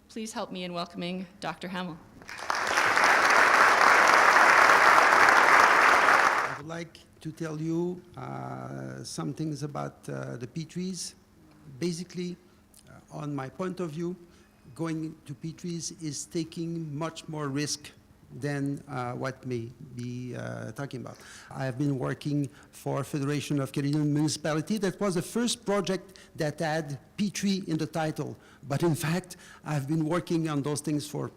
Please help me in welcoming Dr. Hamel. I would like to tell you some things about the Petries. Basically, on my point of view, going to Petries is taking much more risk than what may be talking about. I have been working for Federation of Canadian Municipalities. That was the first project that had Petrie in the title. But in fact, I've been working on those things for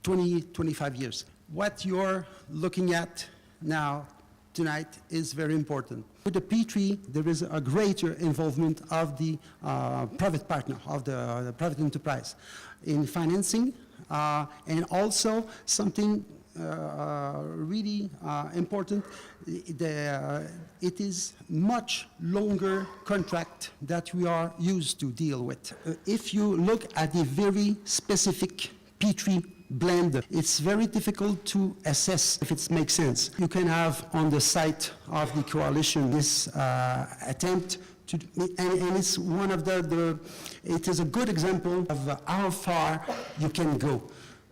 20, 25 years. What you're looking at now, tonight, is very important. With the Petrie, there is a greater involvement of the private partner, of the private enterprise in financing, and also something really important, it is much longer contract that we are used to deal with. If you look at the very specific Petrie blend, it's very difficult to assess if it makes sense. You can have on the site of the coalition this attempt to, and it's one of it is a good example of how far you can go.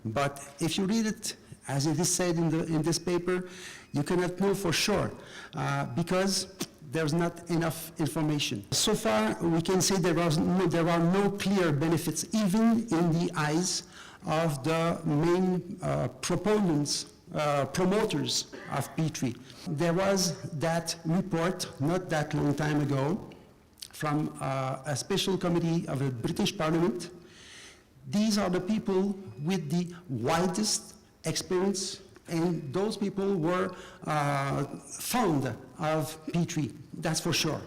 But if you read it, as it is said in this paper, you cannot know for sure because there's not enough information. So far, we can say there are no clear benefits, even in the eyes of the main proponents, promoters of Petrie. There was that report not that long time ago from a special committee of the British Parliament. These are the people with the widest experience, and those people were fond of Petrie, that's for sure.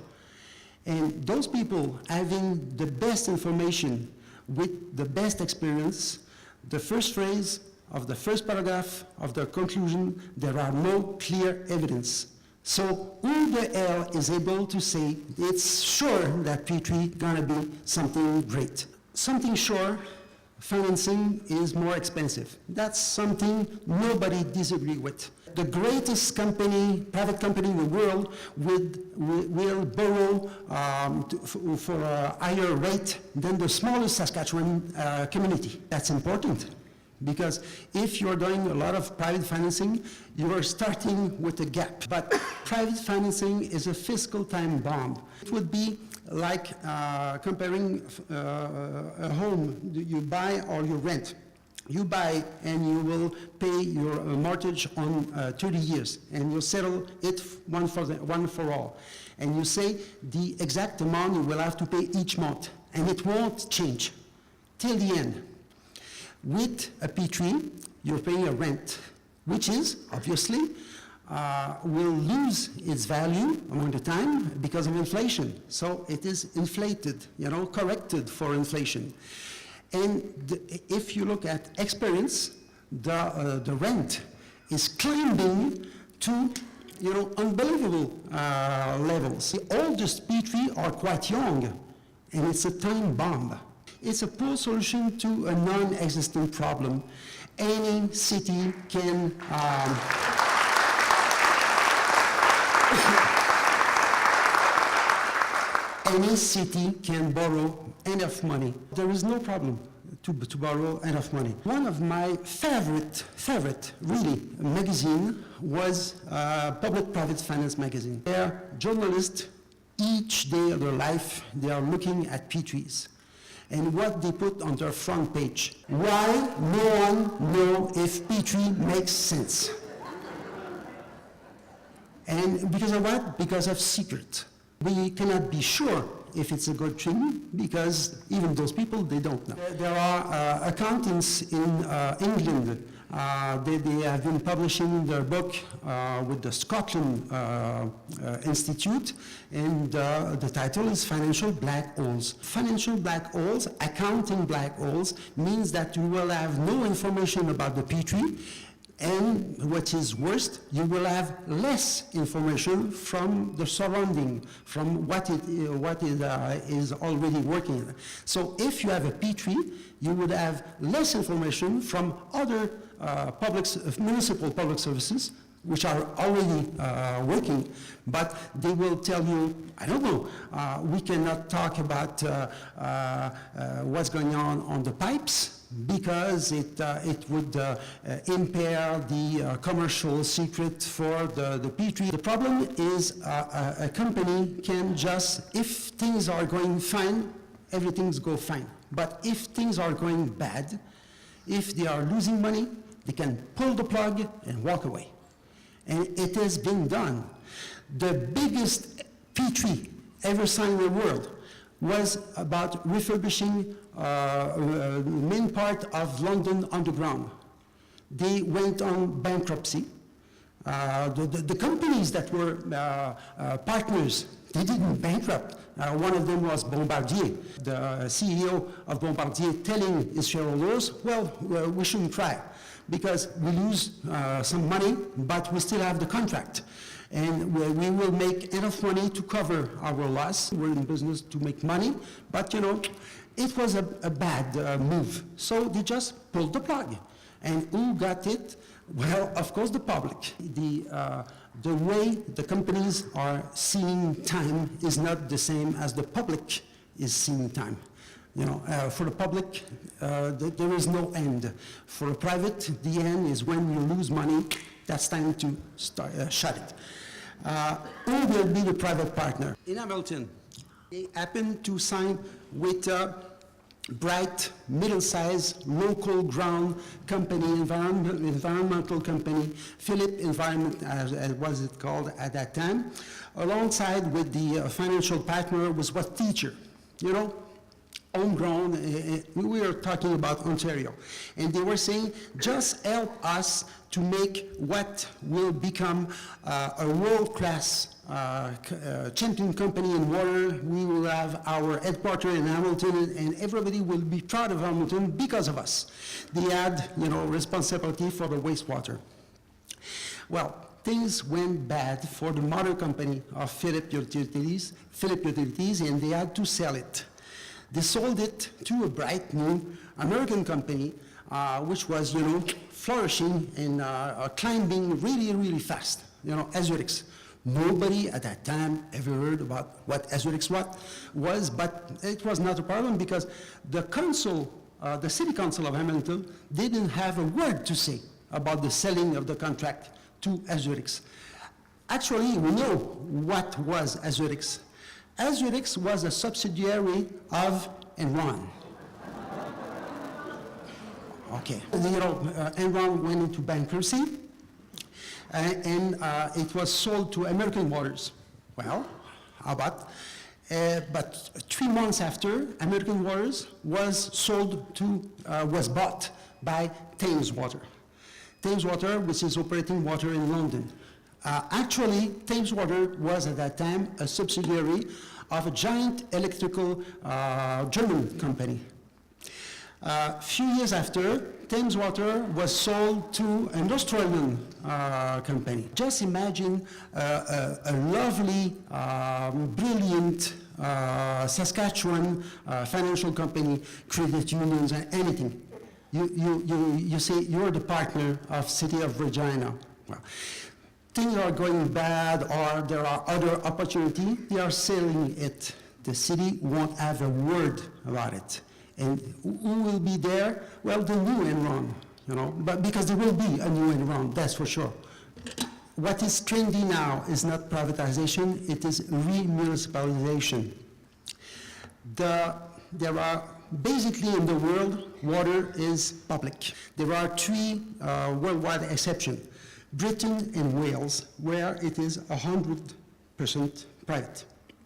And those people having the best information with the best experience, the first phrase of the first paragraph of the conclusion, there are no clear evidence. So who the hell is able to say it's sure that Petrie gonna be something great? Something sure, financing is more expensive. That's something nobody disagrees with. The greatest company, private company in the world will borrow for a higher rate than the smallest Saskatchewan community. That's important, because if you're doing a lot of private financing, you are starting with a gap. But private financing is a fiscal time bomb. It would be like comparing a home you buy or you rent. You buy and you will pay your mortgage on 30 years, and you settle it one for all. And you say the exact amount you will have to pay each month, and it won't change till the end. With a Petrie, you're paying a rent, which is obviously will lose its value among the time because of inflation. So it is inflated, corrected for inflation. And if you look at experience, the rent is climbing to unbelievable levels. The oldest Petrie are quite young, and it's a time bomb. It's a poor solution to a non-existent problem. Any city can any city can borrow enough money. There is no problem to borrow enough money. One of my favorite, really, magazine was Public-Private Finance magazine. Their journalists, each day of their life, they are looking at Petries. And what they put on their front page. Why no one knows if Petrie makes sense? And because of what? Because of secret. We cannot be sure if it's a good thing, because even those people, they don't know. There are accountants in England. They have been publishing their book with the Scotland Institute, and the title is Financial Black Holes. Financial black holes, accounting black holes, means that you will have no information about the Petrie, and what is worst, you will have less information from the surrounding, from what is already working. So if you have a Petrie, you would have less information from other municipal public services, which are already working, but they will tell you, I don't know, we cannot talk about what's going on the pipes, because it would impair the commercial secret for the Petrie. The problem is a company can just, if things are going fine, everything's go fine. But if things are going bad, if they are losing money, they can pull the plug and walk away. And it has been done. The biggest Petrie ever signed in the world was about refurbishing the main part of London Underground. They went on bankruptcy. The companies that were partners, they didn't bankrupt. One of them was Bombardier. The CEO of Bombardier telling his shareholders, well, we shouldn't try because we lose some money, but we still have the contract. And we will make enough money to cover our loss. We're in business to make money, but you know, it was a bad move. So they just pulled the plug. And who got it? Well, of course, the public. The way the companies are seeing time is not the same as the public is seeing time. You know, for the public, there is no end. For a private, the end is when you lose money. That's time to start, shut it. Who will be the private partner? In Hamilton, they happen to sign with a bright, middle-sized, local ground company, environmental company, Philip Environment, as was it called at that time, alongside with the financial partner was what teacher, you know, homegrown, we were talking about Ontario. And they were saying, just help us to make what will become a world-class champion company in water. We will have our headquarters in Hamilton, and everybody will be proud of Hamilton because of us. They had, you know, responsibility for the wastewater. Well, things went bad for the mother company of Philip Utilities, and they had to sell it. They sold it to a bright new American company, which was, you know, flourishing and climbing really, really fast, you know, Azurix. Nobody at that time ever heard about what Azurix was, but it was not a problem because the council, the city council of Hamilton, didn't have a word to say about the selling of the contract to Azurix. Actually, we know what was Azurix. Azurix was a subsidiary of Enron. Okay, you know, Enron went into bankruptcy, and it was sold to American Waters. Well, how about? But 3 months after, American Waters was sold to, was bought by Thames Water. Thames Water, which is operating water in London. Actually, Thames Water was at that time a subsidiary of a giant electrical German company. A few years after, Thames Water was sold to an Australian company. Just imagine a lovely, brilliant Saskatchewan financial company, credit unions, and anything. You say you're the partner of City of Regina. Well, things are going bad or there are other opportunities, they are selling it. The city won't have a word about it. And who will be there? Well, the new Enron, you know, but because there will be a new Enron, that's for sure. What is trendy now is not privatization, it is remunicipalization. There are, basically in the world, water is public. There are 3 worldwide exceptions. Britain and Wales, where it is 100% private.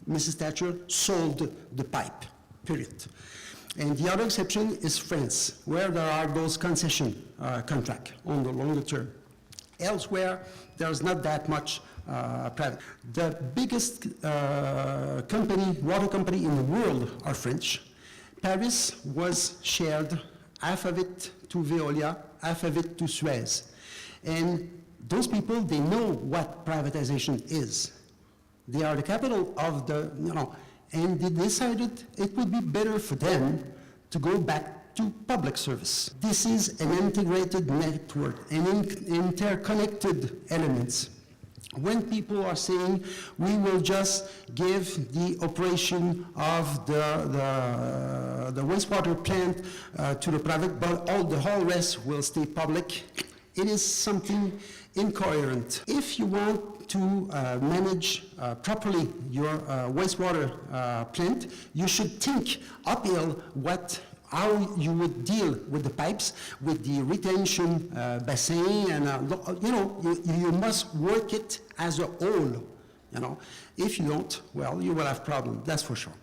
Mrs. Thatcher sold the pipe, period. And the other exception is France, where there are those concession contracts on the longer term. Elsewhere, there's not that much private. The biggest company, water company in the world are French. Paris was shared, half of it to Veolia, half of it to Suez. And those people, they know what privatization is. They are the capital of the, you know, and they decided it would be better for them to go back to public service. This is an integrated network, an interconnected elements. When people are saying we will just give the operation of the wastewater plant to the private, but the whole rest will stay public, it is something incoherent. If you want to manage properly your wastewater plant, you should think uphill how you would deal with the pipes, with the retention bassin, and you must work it as a whole. If you don't, well, you will have problems, that's for sure.